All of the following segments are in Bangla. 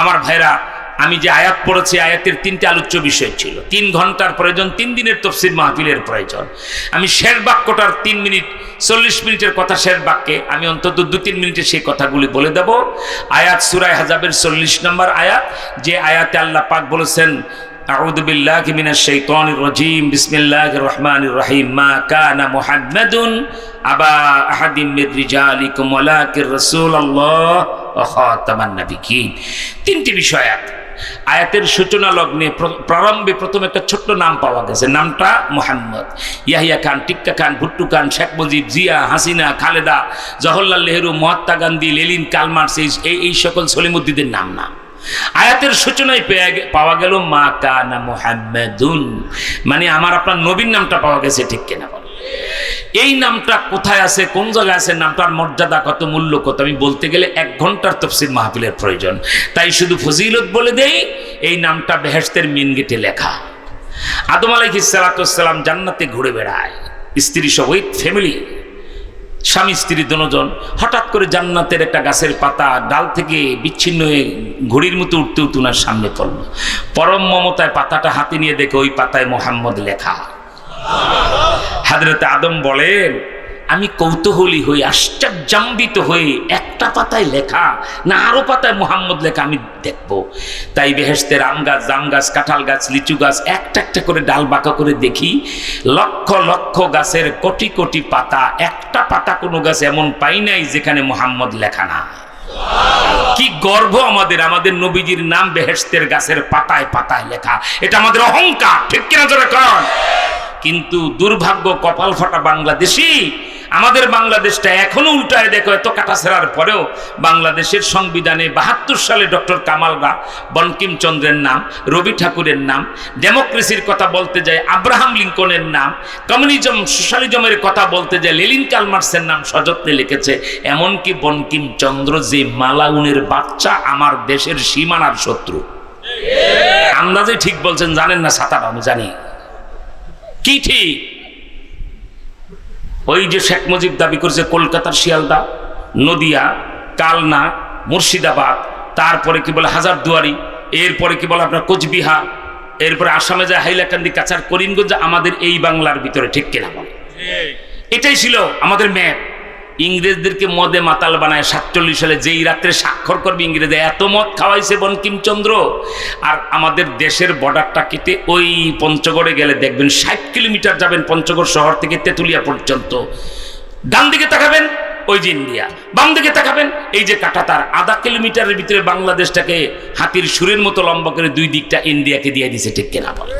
আমার ভাইরা, আমি যে আয়াত পড়েছি, আয়াতের 3টে আলোচ্য বিষয় ছিল। 3 ঘন্টার প্রয়োজন, 3 দিনের তাফসীর মাহফিলের প্রয়োজন। আমি শেষ বাক্যটার 3 মিনিট 40 মিনিটের কথা শেষ বাক্যে আমি অন্তত 2-3 মিনিটে সেই কথাগুলি বলে দেব। আয়াত সূরা আহজাবের 40 নম্বর আয়াত, যে আয়াতে আল্লাহ পাক বলেছেন, আউযু বিল্লাহি মিনাশ শাইতানির রাজীম, বিসমিল্লাহির রহমানির রহিম, মা কানা মুহাম্মাদুন আবা আহাদিম মির রিজালিকুম ওয়ালাকির রাসূলুল্লাহ ওয়া খাতামান নাবিয়্যিন। 3টি বিষয় আয়াতের সূচনা লগ্নে প্রারম্ভে প্রথম একটা ছোট্ট নাম পাওয়া গেছে, নামটা Muhammad. Yahya Khan, Tikka Khan, Bhutto Khan, Sheikh Mujib, Zia, Hasina, Khaleda, Jawaharlal Nehru, Mahatma Gandhi, Lenin, Karl Marx, এই সকল সলিমুদ্দিনের নাম না। আয়াতের সূচনায় পাওয়া গেল মা কানা মুহাম্মাদুন, মানে আমার আপনার নবীর নামটা পাওয়া গেছে, ঠিক কিনা বল? এই নামটা কোথায় আছে, কোন জায়গায় আছে, নামটার মর্যাদা কত, মূল্য কত, আমি বলতে গেলে 1 ঘন্টার তাফসীর মাহফিলের প্রয়োজন। তাই শুধু ফজিলত বলে দেই, এই নামটা বেহেশতের মেন গেটে লেখা। আদম আলাইহিস সালাতু ওয়াস সালাম জান্নাতে ঘুরে বেড়ায় স্ত্রী সহ, উইথ ফ্যামিলি, স্বামী স্ত্রী দুজন। হঠাৎ করে জান্নাতের একটা গাছের পাতা ডাল থেকে বিচ্ছিন্ন হয়ে ঘড়ির মতো উঠতে উঠতে ওনার সামনে পড়ল। পরম মমতায় পাতাটা হাতে নিয়ে দেখে ওই পাতায় মুহাম্মদ লেখা। হযরত আদম বলেন, আমি কৌতূহলী হই, আশ্চর্যান্বিত হয়ে, একটা পাতায় লেখা না আরো পাতায় মুহাম্মদ লেখা আমি দেখবো। তাই বেহেশতের আম গাছ, জাম গাছ, কাঁঠাল গাছ, লিচু গাছ, একটা একটা করে ডাল বাঁকা করে দেখি, লক্ষ লক্ষ গাছের কোটি কোটি পাতা, একটা পাতা কোনো গাছ এমন পাই নাই যেখানে মুহাম্মদ লেখা না। কি গর্ব আমাদের, আমাদের নবীজির নাম বেহেশতের গাছের পাতায় পাতায় লেখা। এটা আমাদের অহংকার, ঠিক কিনা জোরে কর? কিন্তু দুর্ভাগ্য, কপাল ফাটা বাংলাদেশি, আমাদের বাংলাদেশটা এখনো উল্টায় দেখো। এত কাটাছেড়ার পরেও বাংলাদেশের সংবিধানে 72 সালে ডক্টর কামালরা বঙ্কিমচন্দ্রের নাম, রবি ঠাকুরের নাম, ডেমোক্রেসির কথা বলতে যায় আব্রাহাম লিঙ্কনের নাম, কমিউনিজম সোশ্যালিজমের কথা বলতে যায় লেনিন, কার্ল মার্কসের নাম সযত্নে লিখেছে। এমনকি বঙ্কিমচন্দ্র যে মালাউনের বাচ্চা, আমার দেশের সীমানার শত্রু। আন্দাজে ঠিক বলছেন, জানেন না ছাতাটা, আমি জানি কি ঠিক। ওই যে শেখ মুজিব দাবি করেছে কলকাতার শিয়ালদা, নদিয়া, কালনা, মুর্শিদাবাদ, তারপরে কি বলে হাজারদুয়ারি, এরপরে কি বলে আপনার কোচবিহার, এরপরে আসামে যায় হাইলাকান্দি, কাছাড়, করিমগঞ্জ, আমাদের এই বাংলার ভিতরে, ঠিক কিনা বলে? এটাই ছিল আমাদের ম্যাপ। ইংরেজদেরকে মদে মাতাল বানায় 47 সালে, যেই রাত্রে স্বাক্ষর করবে ইংরেজে, এত মদ খাওয়াইছে বঙ্কিমচন্দ্র। আর আমাদের দেশের বর্ডারটা কেটে ওই পঞ্চগড়ে গেলে দেখবেন 60 কিলোমিটার যাবেন পঞ্চগড় শহর থেকে তেঁতুলিয়া পর্যন্ত। ডান দিকে তাকাবেন ওই যে ইন্ডিয়া, বাম দিকে তাকাবেন এই যে কাঁটাতার। আধা কিলোমিটারের ভিতরে বাংলাদেশটাকে হাতির সুরের মতো লম্বা করে 2 দিকটা ইন্ডিয়াকে দিয়ে দিছে, ঠিক কিনা বলে?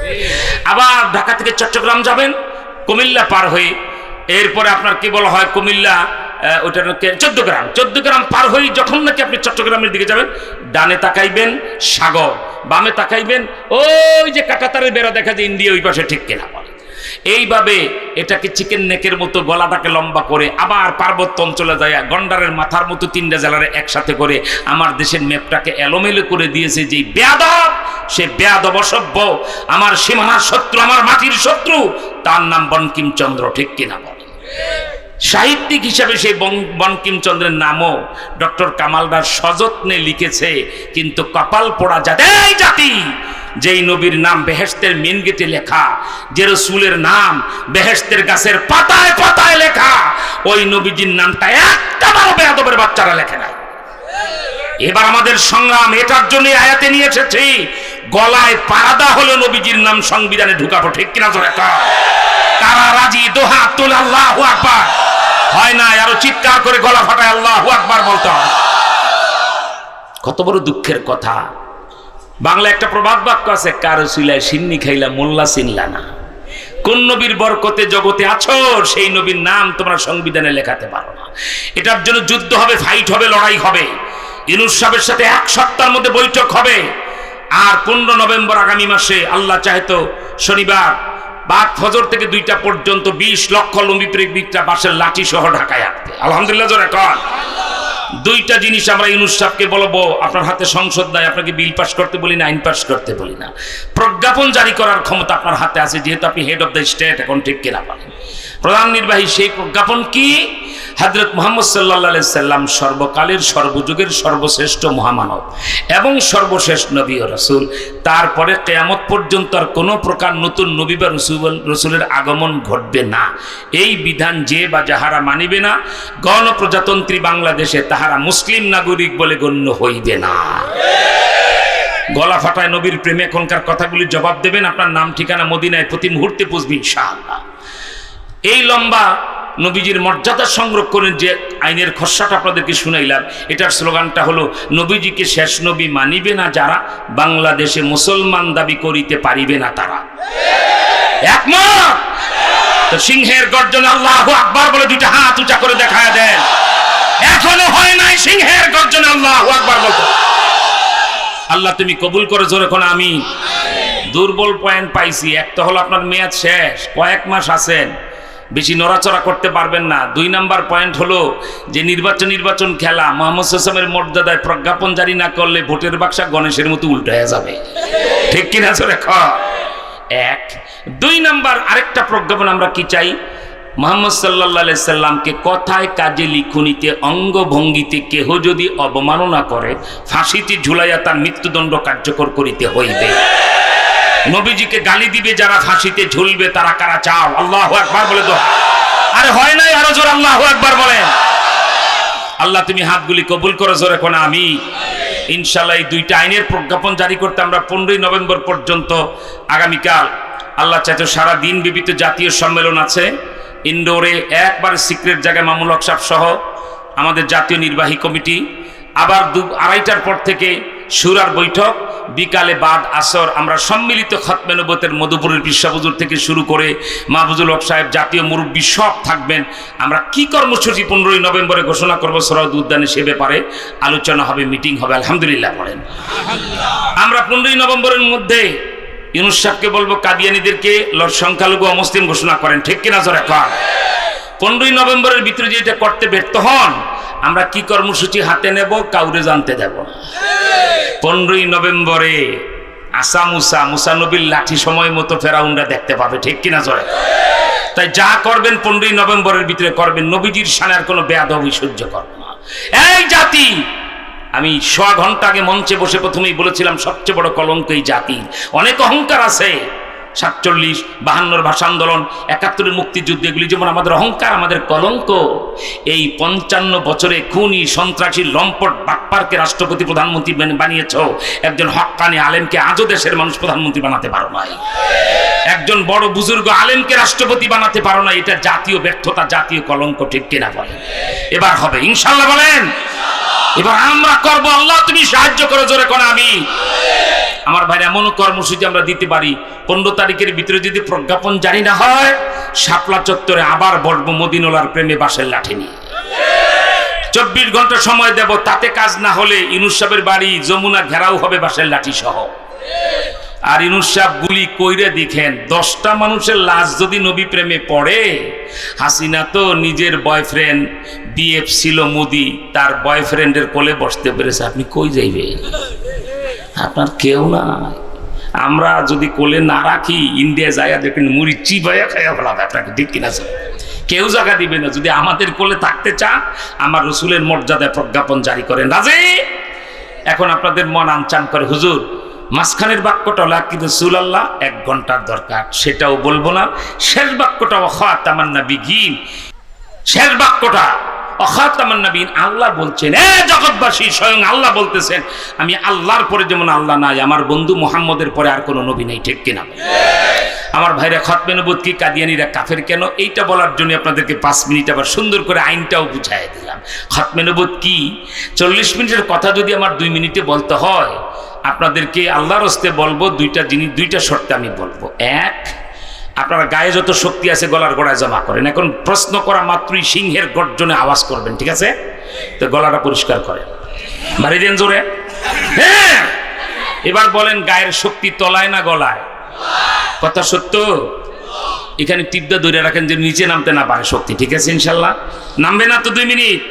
আবার ঢাকা থেকে চট্টগ্রাম যাবেন, কুমিল্লা পার হয়ে, এরপরে আপনার কি বলা হয় কুমিল্লা, ওটা 14 গ্রাম পার হয়ে যখন নাকি আপনি চট্টগ্রামের দিকে যাবেন, ডানে তাকাইবেন সাগর, বামে তাকাইবেন ওই যে কাঁটাতারের বেড়া দেখা যায় ইন্ডিয়া ওই পাশে, ঠিক কিনা বলে? এইভাবে এটাকে চিকেন নেকের মতো গলাটাকে লম্বা করে আবার পার্বত্য অঞ্চলে যায় গন্ডারের মাথার মতো 3টা জেলারে একসাথে করে আমার দেশের ম্যাপটাকে এলোমেলো করে দিয়েছে। যে বেয়াদব, সে বেয়াদব অসভ্য, আমার সীমানার শত্রু, আমার মাটির শত্রু, তার নাম বঙ্কিমচন্দ্র, ঠিক কিনা বলে? সাহিত্যিক হিসাবে সেই বঙ্কিমচন্দ্রের নামও ডক্টর কামালদার সযত্নে লিখেছে। কিন্তু কপাল পোড়া জাতি, যেই নবীর নাম বেহেশতের মেন গেটে লেখা, যে রসুলের নাম বেহেশতের গাছের পাতায় পাতায় লেখা, ওই নবীজির নামটা একটা বারো বেয়াদবের বাচ্চারা লেখে নাই। এবার আমাদের সংগ্রাম এটার জন্য আয়াতে নিয়ে এসেছি, গলায় পারাদা হলো নবীজির নাম সংবিধানে ঢুকাবো, ঠিক কিনা জোরে কর? তারা রাজি, দোহা তুল আল্লাহু আকবার। হয় না, আরো চিৎকার করে গলা ফাটায় আল্লাহু আকবার বলতে হয়। কত বড় দুঃখের কথা। বাংলা একটা প্রবাদ বাক্য আছে, কারো চুলায় সিন্নি খাইলা মোল্লা চিনলা না। কোন নবীর বরকতে জগতে আছো, সেই নবীর নাম তোমরা সংবিধানে লেখাতে পারো না। এটার জন্য যুদ্ধ হবে, ফাইট হবে, লড়াই হবে। ইউনূস সাহেবের সাথে 1 সপ্তাহের মধ্যে বৈঠক হবে। আর 15 নভেম্বর আগামী মাসে আল্লাহ চাহেতো শনিবার বাদ ফজর থেকে 2টা পর্যন্ত 20 লক্ষ লম্বি প্রেমিকটা বাসের লাঠি সহ ঢাকায় আসবে। আলহামদুলিল্লাহ জোরে কর। 2টা জিনিস আমরা ইউনূস সাহেবকে বলবো, আপনার হাতে সংসদ নাই, আপনাকে বিল পাস করতে বলি না, আইন পাস করতে বলি না, প্রজ্ঞাপন জারি করার ক্ষমতা আপনার হাতে আছে, যেহেতু আপনি হেড অফ দ্য স্টেট, এখন ঠিক কিনা বলেন? প্রধান নির্বাহী সেই প্রজ্ঞাপন কি? হযরত মুহাম্মদ সাল্লাল্লাহু আলাইহি সাল্লাম সর্বকালের সর্বযুগের সর্বশ্রেষ্ঠ মহামানব এবং সর্বশেষ নবী ও রাসূল। তারপরে কিয়ামত পর্যন্ত আর কোনো প্রকার নতুন নবী বা রাসূলের আগমন ঘটবে না। এই বিধান যে বা যাহারা মানিবে না, গণপ্রজাতন্ত্রী বাংলাদেশে তাহারা মুসলিম নাগরিক বলে গণ্য হইবে না। গলা ফাটায় নবীর প্রেমে এখনকার কথাগুলি জবাব দেবেন, আপনার নাম ঠিকানা মদিনায় প্রতি মুহূর্তে পুষবে ইনশাআল্লাহ। এই লম্বা নবীজির মর্যাদা সংরক্ষণের যে আইনের খসড়াটা আপনাদেরকে শুনাইলাম, এটার স্লোগানটা হলো নবীজিকে শেষ নবী মানিবে না যারা, বাংলাদেশে মুসলমান দাবি করিতে পারিবে না তারা। একমত? তো সিংহের গর্জনে আল্লাহু আকবার বলে দুইটা হাত উঁচা করে দেখায় দেন। এখনো হয় নাই সিংহের গর্জনে আল্লাহু আকবার বলতে। আল্লাহ তুমি কবুল করে জোরে কোন আমি। দুর্বল পয়েন্ট পাইছি, একটা হলো আপনার মেয়াদ শেষ, কয়েক মাস আছেন, বেশি নড়াচড়া করতে পারবেন না। 2 নাম্বার পয়েন্ট হলো যে নির্বাচন খেলা, মুহাম্মদ সাল্লাল্লাহু আলাইহি ওয়াসাল্লামের মর্যাদায় প্রজ্ঞাপন জারি না করলে ভোটের বাক্সা গণেশের মতো উল্টো হয়ে যাবে, ঠিক কিনা জোরে ক? 1 2 নাম্বার আরেকটা প্রজ্ঞাপন আমরা কি চাই, মুহাম্মদ সাল্লাল্লাহু আলাইহি সাল্লামকে কথায় কাজে লিখনিতে অঙ্গভঙ্গিতে কেহ যদি অবমাননা করে, ফাঁসিতে ঝুলাইয়া তার মৃত্যুদণ্ড কার্যকর করিতে হইবে। নবীজিকে গালি দিবে যারা, ফাঁসিতে ঝুলবে তারা কারা চাও? আল্লাহু আকবার বলে দোয়া। আরে হয় নাই, আরো জোরে আল্লাহু আকবার বলেন। আল্লাহ তুমি হাতগুলি কবুল করো জোরে কোন আমি। ইনশাআল্লাহ এই 2টা আইনের প্রজ্ঞাপন জারি করতে আমরা 15ই নভেম্বর পর্যন্ত, আগামীকাল আল্লাহ চাইতে সারা দিন বিবিধ জাতীয় সম্মেলন আছে ইনডোরে, একবার সিক্রেট জায়গায় মামুল হক সাহেব সহ আমাদের জাতীয় নির্বাহী কমিটি। আবার 2-2:30টার পর থেকে শুরার বৈঠক, বিকালে বাদ আসর আমরা সম্মিলিত খতমে নবুয়তের মধুপুরের পিসা হুজুর থেকে শুরু করে মাহফুজুল হক সাহেব, জাতীয় মুরব্বী সব থাকবেন। আমরা কি কর্মসূচি 15ই নভেম্বরে ঘোষণা করবো সরাউদ উদ্যানে, সে ব্যাপারে আলোচনা হবে, মিটিং হবে। আলহামদুলিল্লাহ পড়েন। আমরা 15ই নভেম্বরের মধ্যে ইউনূস সাহেবকে বলবো কাদিয়ানীদেরকে সংখ্যালঘু অমুসলিম ঘোষণা করেন, ঠিক কিনা জোরে কর। 15ই নভেম্বরের ভিতরে যে এটা করতে ব্যর্থ হন, আমরা কি কর্মসূচি হাতে নেব কাউরে জানতে দেব না। 15ই নভেম্বরে মুসা নবীর লাঠি সময় মতো ফেরাউনরা দেখতে পাবে, ঠিক কিনা জোরে। তাই যা করবেন 15ই নভেম্বরের ভিতরে করবেন, নবীজির শানে আর কোনো বেয়াদবি সহ্য করব না। এই জাতি, আমি 100 ঘন্টা আগে মঞ্চে বসে প্রথমেই বলেছিলাম সবচেয়ে বড় কলঙ্ক এই জাতির। অনেক অহংকার আছে, 47, 52 ভাষা আন্দোলন, 71-এর মুক্তিযুদ্ধ, এগুলি যেমন আমাদের অহংকার, আমাদের কলঙ্ক। এই 55 বছরে খুনি সন্ত্রাসী লম্পট বাটপারকে রাষ্ট্রপতি প্রধানমন্ত্রী বানিয়েছ, একজন হক্কানি আলেমকে আজও দেশের মানুষ প্রধানমন্ত্রী বানাতে পারো নাই, একজন বড় বুজুর্গ আলেমকে রাষ্ট্রপতি বানাতে পারো না। এটা জাতীয় ব্যর্থতা, জাতীয় কলঙ্ক, ঠিক কিনা বলেন? এবার হবে ইনশাআল্লাহ বলেন। এবার আমরা করব, আল্লাহ তুমি সাহায্য করো জোরে কোন আমি। আমার ভাই, এমন কর্মসূচি আমরা দিতে পারি 15 তারিখের ভিতরে যদি প্রজ্ঞাপন জারি না হয়, শাপলা চত্বরে আবার বলবো মদিনার প্রেমে বাঁশের লাঠি নিয়ে। 24 ঘন্টা সময় দেব, তাতে কাজ না হলে ইউনূস সাহেবের বাড়ি যমুনা ঘেরাও হবে বাঁশের লাঠি সহ। আর ইউনূস সাহেব গুলি কইরে দেখেন, 10টা মানুষের লাশ যদি নবী প্রেমে পড়ে, হাসিনা তো নিজের বয়ফ্রেন্ড বিএফ ছিল মোদি, তার বয়ফ্রেন্ডের কোলে বসতে পেরেছে। আপনি কই যাইবেন? আপনার কেউ না। আমরা যদি কোলে না রাখি, ইন্ডিয়া যাইয়া দেখেন মুড়ি চিবাইয়া খাইয়া ফেলাবে আপনাকে, ঠিক কিনা? কেউ জায়গা দিবে না। যদি আমাদের কোলে থাকতে চান, আমার রসুলের মর্যাদায় প্রজ্ঞাপন জারি করেন। রাজি? এখন আপনাদের মন আনচান করে, হুজুর মাঝখানের বাক্যটা লাকিদ রাসূলুল্লাহ 1 ঘন্টার দরকার, সেটাও বলবো না। শেষ বাক্যটা খাতামান নাবিয়্যিন, শেষ বাক্যটা খাতামান নাবিয়্যিন। আল্লাহ বলছেন, এ জগৎবাসী, স্বয়ং আল্লাহ বলতেছেন, আমি আল্লাহর পরে যেমন আল্লাহ নাই, আমার বন্ধু মুহাম্মদের পরে আর কোনো নবী নেই, ঠিক কিনা? আমার ভাইরা, খতমে নবুয়ত কি কাদিয়ানীরা কাফের কেন, এইটা বলার জন্য আপনাদেরকে 5 মিনিট আবার সুন্দর করে আইনটাও বুঝাই দিলাম। খতমে নবুয়ত কি, 40 মিনিটের কথা যদি আমার 2 মিনিটে বলতে হয়, আপনাদেরকে আল্লাহর হস্তে বলবো 2টা জিনিস, 2টা শর্তে আমি বলবো। 1, আপনারা গায়ে যত শক্তি আছে গলার গোড়ায় জমা করেন। এখন প্রশ্ন করা মাত্রই সিংহের গর্জনে আওয়াজ করবেন, ঠিক আছে? তো গলাটা পরিষ্কার করেন, বাড়ি দেন জোরে। হ্যাঁ, এবার বলেন, গায়ের শক্তি তলায় না গলায়? কথা সত্য? এখানে টিপদা ধরে রাখেন যে নিচে নামতে না পারে শক্তি, ঠিক আছে? ইনশাল্লাহ নামবে না তো 2 মিনিট।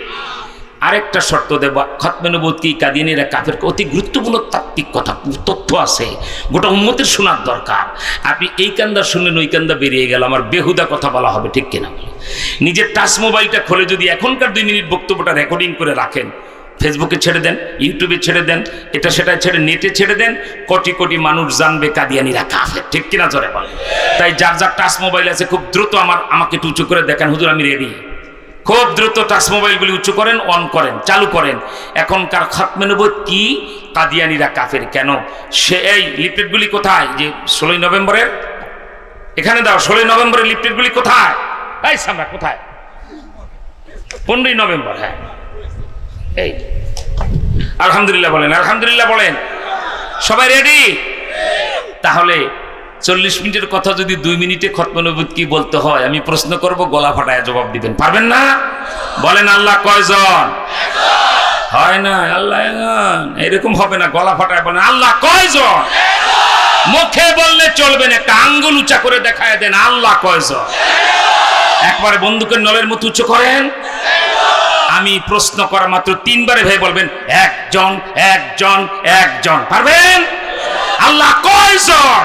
আরেকটা শর্ত দেব, খতমে নবুয়ত কি কাদিয়ানীরা কাফের, অতি গুরুত্বপূর্ণ তাত্ত্বিক কথা, তথ্য আছে, গোটা উম্মতের শোনার দরকার। আপনি এই কান্দা শুনলেন, ওই কান্দা বেরিয়ে গেল, আমার বেহুদা কথা বলা হবে, ঠিক কিনা? নিজের টাচ মোবাইলটা খুলে যদি এখনকার 2 মিনিট বক্তব্যটা রেকর্ডিং করে রাখেন, ফেসবুকে ছেড়ে দেন, ইউটিউবে ছেড়ে দেন, এটা সেটা ছেড়ে নেটে ছেড়ে দেন, কোটি কোটি মানুষ জানবে কাদিয়ানিরা কাফের। ঠিক কিনা জোরে বলেন? তাই যার যার টাচ মোবাইল আছে খুব দ্রুত আমাকে একটু উঁচু করে দেখান, হুজুর আমি রেডি। খুব দ্রুত টাচ মোবাইলগুলি উঁচু করেন, অন করেন, চালু করেন। এখনকার খাতমে নবুয়ত কি? কাদিয়ানিরা কাফের। কেন? সে এই লিফলেটগুলি কোথায়? যে 16 নভেম্বরের এখানে দাও, 16 নভেম্বরের লিফলেটগুলি কোথায়? এই সামরা কোথায়? 15 নভেম্বর। হ্যাঁ, এই আলহামদুলিল্লাহ বলেন, আলহামদুলিল্লাহ বলেন। সবাই রেডি? তাহলে 40 মিনিটের কথা যদি 2 মিনিটে খতমে নবুয়ত কি বলতে হয়, আমি প্রশ্ন করব, গলা ফাটায় জবাব দিবেন। পারবেন না? বলেন আল্লাহ কয়জন? হয় না, আল্লাহ এরকম হবে না, গলা ফাটায় বলেন আল্লাহ কয়জন। মুখে বললে চলবে না, একটা আঙ্গুল উঁচা করে দেখায় দেন আল্লাহ কয়জন। একবারে বন্দুকের নলের মতো উঁচু করেন। আমি প্রশ্ন করা মাত্র 3 বারে ভাই বলবেন একজন একজন একজন। পারবেন? আল্লাহ কয়জন?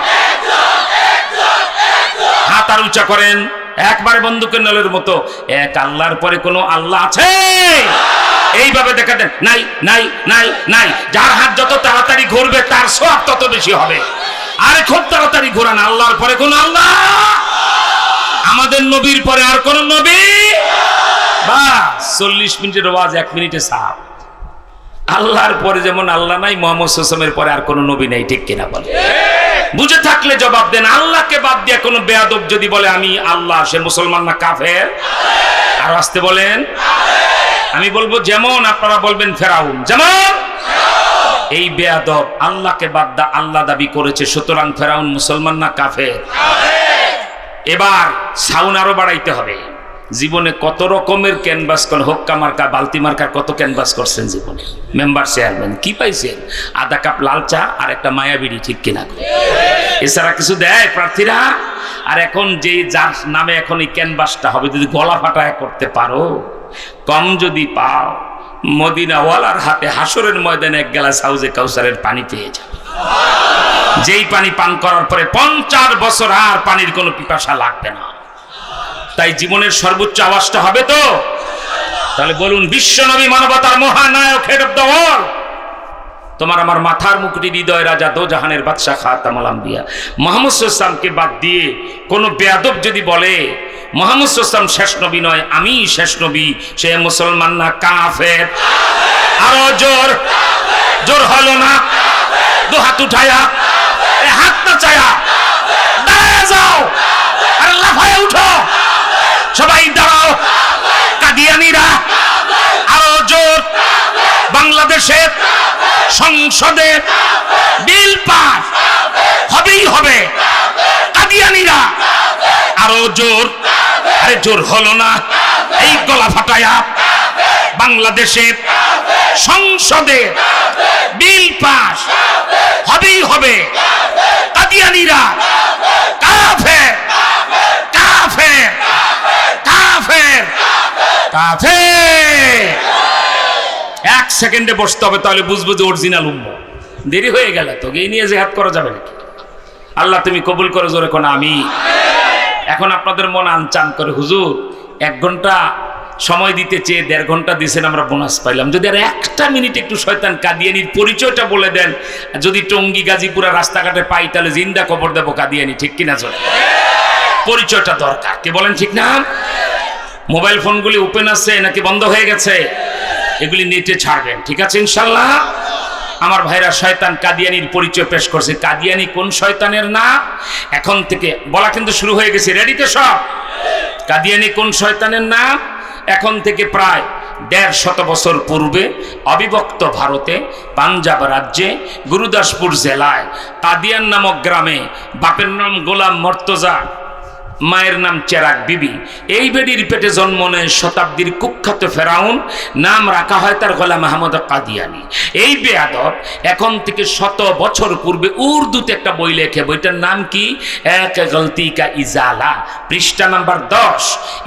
হাত আর উঁচা করেন একবারে বন্দুকের নলের মতো। এক আল্লাহর পরে কোনো আল্লাহ আছে? এইভাবে দেখা দেন নাই নাই নাই নাই। যার হাত যত তাড়াতাড়ি ঘুরবে তার সওয়াব তত বেশি হবে। আরে খুব তাড়াতাড়ি ঘোরান, আল্লাহর পরে কোন আল্লাহ? আমাদের নবীর পরে আর কোন নবী? বাস 40 মিনিটের ওয়াজ 1 মিনিটে সাফ। আল্লাহর পরে যেমন আল্লাহ নাই, মুহাম্মদ সাল্লাল্লাহু আলাইহি ওয়াসাল্লামের পরে আর কোন নবী নাই। ঠিক কিনা বলেন? বুঝে থাকলে জবাব দেন। আল্লাহকে বাদ দিয়ে কোনো বেয়াদব যদি বলে আমি আল্লাহ, সে মুসলমান না কাফের? আর আসতে বলেন। আমি বলবো যেমন, আপনারা বলবেন ফেরাউন যেমন। এই বেয়াদব আল্লাহকে বাদ দা আল্লাহ দাবি করেছে, সুতরাং ফেরাউন মুসলমান না কাফের? এবার সাউন্ড আরো বাড়াইতে হবে। জীবনে কত রকমের ক্যানভাস করেন, হোক্কা মার্কা, বালতি মার্কা, কত ক্যানভাস করছেন জীবনে। মেম্বার চেয়ারম্যান কি পাইছেন? আধা কাপ লাল চা আর একটা মায়াবিড়ি। ঠিক কিনা? এছাড়া কিছু দেয় প্রার্থীরা? আর এখন যে যার নামে এখন এই ক্যানভাসটা হবে, যদি গলা ফাটায় করতে পারো, কম যদি পাও, মদিনাওয়ালার হাতে হাসরের ময়দানে 1 গ্লাস হাউজে কাউসারের পানি পেয়ে যাবে। যেই পানি পান করার পরে 50 বছর আর পানির কোনো পিপাসা লাগবে না। তাই জীবনের সর্বোচ্চ আওয়াজটা হবে তো? তাহলে বলুন, বিশ্বনবী মানবতার মহানায়ক, হেড অফ দ্য ওয়ার্ল্ড, তোমার আমার মাথার মুকুটি, হৃদয় রাজা, দো জাহানের বাদশা, খাতামুল আম্বিয়া মুহাম্মদ সাল্লাল্লাহু আলাইহি ওয়াসাল্লামকে বাদ দিয়ে কোনো বেয়াদব যদি বলে মুহাম্মদ সাল্লাল্লাহু আলাইহি ওয়াসাল্লাম শেষ নবী নয়, আমি শেষ নবী, সে মুসলমান না কাফের? আরো জোর, জোর হলো না? দু হাত উঠায়া, হাত না চায়া দাঁড়ায় যাও, আর লাফায় উঠো, সবাই দাঁড়াও। কাদিয়ানীরা আরো জোর। বাংলাদেশের সংসদে বিল পাস হবেই হবে। কাদিয়ানীরা আরো জোর। আরে জোর হলো না? এই গলা ফাটায়া বাংলাদেশের সংসদে বিল পাস হবেই হবে। কাদিয়ানীরা কাফের কাফের কাফের কাফের। 1 সেকেন্ডে বসতে হবে, তাহলে বুঝবো যে অরিজিনাল উম্মত। দেরি হয়ে গেল তো, এই নিয়ে জিহাদ করা যাবে নাকি? আল্লাহ তুমি কবুল করো, জোরে কোন আমি। এখন আপনাদের মন আনচান করে, হুজুর 1 ঘন্টা সময় দিতে চেয়ে 1.5 ঘন্টা দিয়েছেন, আমরা বোনাস পাইলাম। যদি আর 1টা মিনিট একটু শয়তান কাদিয়ানির পরিচয়টা বলে দেন, যদি টঙ্গী গাজীপুরা রাস্তাঘাটে পাই তাহলে জিন্দা কবর দেবো কাদিয়ানি। ঠিক কিনা? চলে পরিচয়টা দরকার। কে বলেন ঠিক না? মোবাইল ফোনগুলি ওপেন আছে নাকি বন্ধ হয়ে গেছে? এগুলি নেটে ছাড়বেন, ঠিক আছে ইনশাল্লাহ। আমার ভাইরা শয়তান কাদিয়ানির পরিচয় পেশ করছে। কাদিয়ানি কোন শয়তানের নাম? এখন থেকে বলা কিন্তু শুরু হয়ে গেছে। রেডি তো সব? কাদিয়ানি কোন শয়তানের নাম? এখন থেকে প্রায় 150 বছর পূর্বে অবিভক্ত ভারতে পাঞ্জাব রাজ্যে গুরুদাসপুর জেলায় কাদিয়ান নামক গ্রামে বাপের নাম গোলাম মর্তজা, মায়ের নাম চেরাগ বিবি, এই বেডির পেটে জন্ম নেয় শতাব্দীর কুখ্যাত ফেরাউন। নাম রাখা হয় তার গোলাম আহমদ কাদিয়ানি। এই বেয়াদব এখন থেকে 100 বছর পূর্বে উর্দুতে একটা বই লেখে। বইটার নাম কি? এক গলতি কা ইজালা, পৃষ্ঠা নাম্বার 10।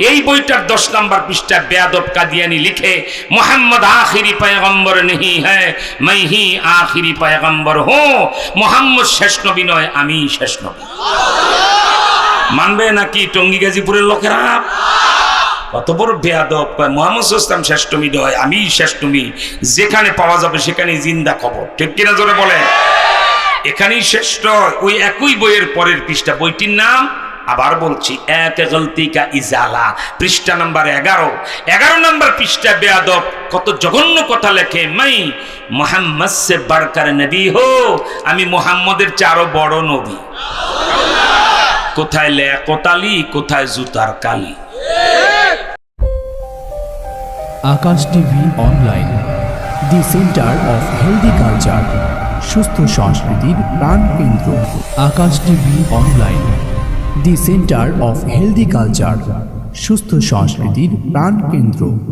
এই বইটার 10 নাম্বার পৃষ্ঠা বেয়াদব কাদিয়ানি লিখে, মোহাম্মদ আখিরি পয়গম্বর নেহি হ্যায়, मैं ही आखिरी पैगंबर हूं। মোহাম্মদ শেষ নবী নয়, আমি শেষ নবী। মানবে নাকি টঙ্গী গাজীপুরের লোকেরা? কত বড় বেয়াদব। মুহাম্মদ ইসলাম শেষ নবী নয়, আমি শেষ নবী, যেখানে পাওয়া যাবে সেখানেই জিন্দা খবর, ঠিক কিনা জোরে বলে? এখানেই শ্রেষ্ঠ। ওই একই বইয়ের পরের পৃষ্ঠা, বইটির নাম আবার বলছি, এক গলতি কা ইজালা, পৃষ্ঠা নাম্বার 11 নম্বর পৃষ্ঠা। বেয়াদব কত জঘন্য কথা লেখে, মাই মোহাম্মদ সে বাড়কার নবী হো, আমি মোহাম্মদের চারও বড় নবী। কোথায় লেকতালি, কোথায় জুতার কালি। Akash TV online, the centre of healthy culture, সুস্থ সংস্কৃতির প্রাণ কেন্দ্র। Akash TV online, the centre of healthy culture, সুস্থ সংস্কৃতির প্রাণ কেন্দ্র।